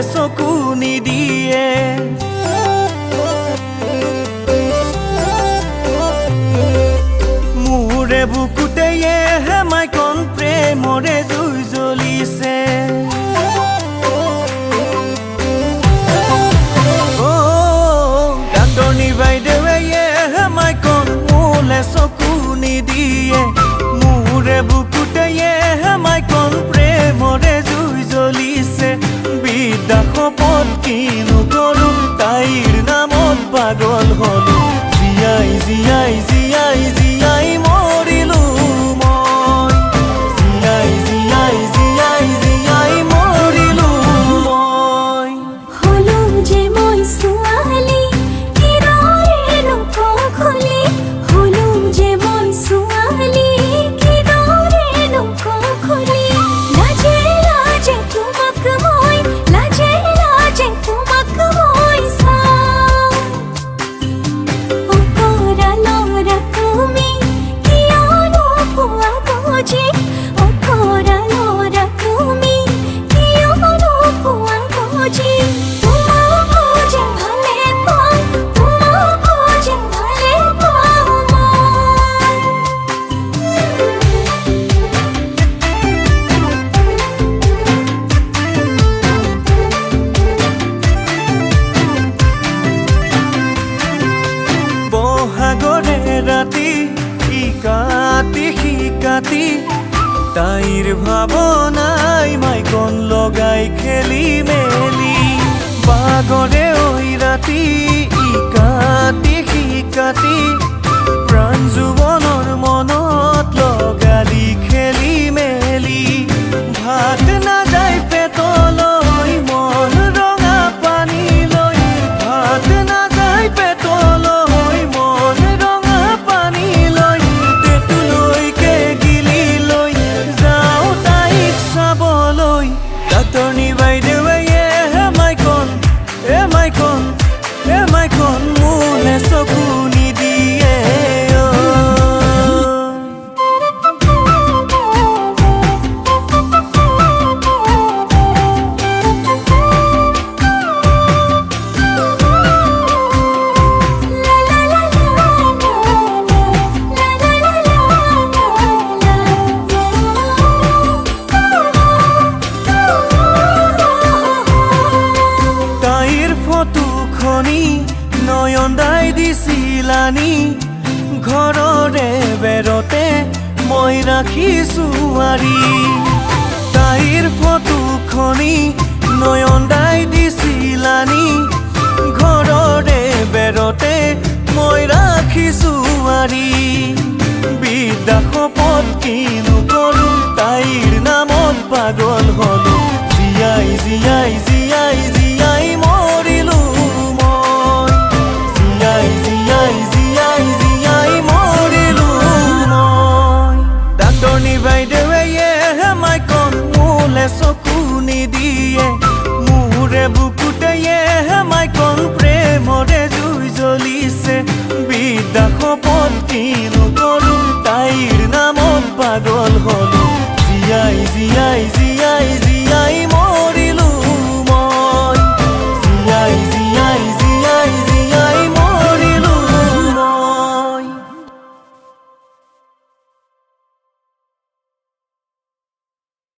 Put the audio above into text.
চকু নিদিয়ে মোৰে বুকুতে হেমাইকণ প্ৰেমৰে জুই জ্বলিছে ডাক্তৰনী বাইদেৱে হেমাইকণ মোলে চকু নিদিয়ে মোৰে বুকুতে হেমাইকণ প্ৰেমৰে জুই জ্বলিছে বিদ্যা শপত কিনো কৰোঁ তাইৰ নামত পাগল হলো জীয়াই জীয়াই জীয়াই জীয়াই মৰিলো মই জীয়াই জীয়াই জীয়াই জীয়াই মৰিলো মই হলো যে মই ছোৱালী কিদৰেনো খুলি হলো যে মই ছোৱালী কিদৰেনো খুলি লাজে লাজে তোমাক মই লাজে লাজে তোমাক মই চাওঁ অকৰা লৰা তুমি কিয়নো পোৱা বুজি অকৰা লৰা তুমি কিয়নো পোৱা বুজি তোমাকো যে ভালে পাওঁ তোমাকো যে ভালে পাওঁ বহাগৰে ৰাতি শিকাতি শিকাতি তাইৰ ভাৱনাই মাইকণ লগাই খেলি মেলি বাগৰে ঐ ৰাতি ইকাতি শিকাতি প্ৰাণ যুৱনৰ মনত লগালি খেলি মেলি ভাত নাযায় পেটলৈ মন ৰঙা পানী লৈ ভাত নাযায় পেটলৈ মন ৰঙা পানী লৈ পেটলৈকে গিলি লৈ যাওঁ তাইক চাবলৈ ডাক্তৰনী বাইদেৱে হেমাইকণ মোলে চকু নিদিয়ে তাইৰ ফটোখনি নয়ন দাই দিছিলানি ঘৰৰে বেৰতে মই ৰাখিছোঁ আৰি তাইৰ ফটোখনি নয়ন দাই দিছিলানি ঘৰৰে বেৰতে মই ৰাখিছোঁ আৰি বিদ্যা শপত কিনো কৰোঁ তাইৰ নামত পাগল হলো জীয়াই জীয়াই জীয়াই জীয়াই মৰিলো মই জীয়াই জীয়াই জীয়াই জীয়াই মৰিলো মই ডাক্তৰনী বাইদেৱে হেমাইকণ মোলে চকু নিদিয়ে মোৰে বুকুতে হেমাইকণ প্ৰেমৰে জুই জ্বলিছে বিদ্যা শপত কিনো কৰোঁ তাইৰ নামত পাগল হলো জীয়াই জীয়াই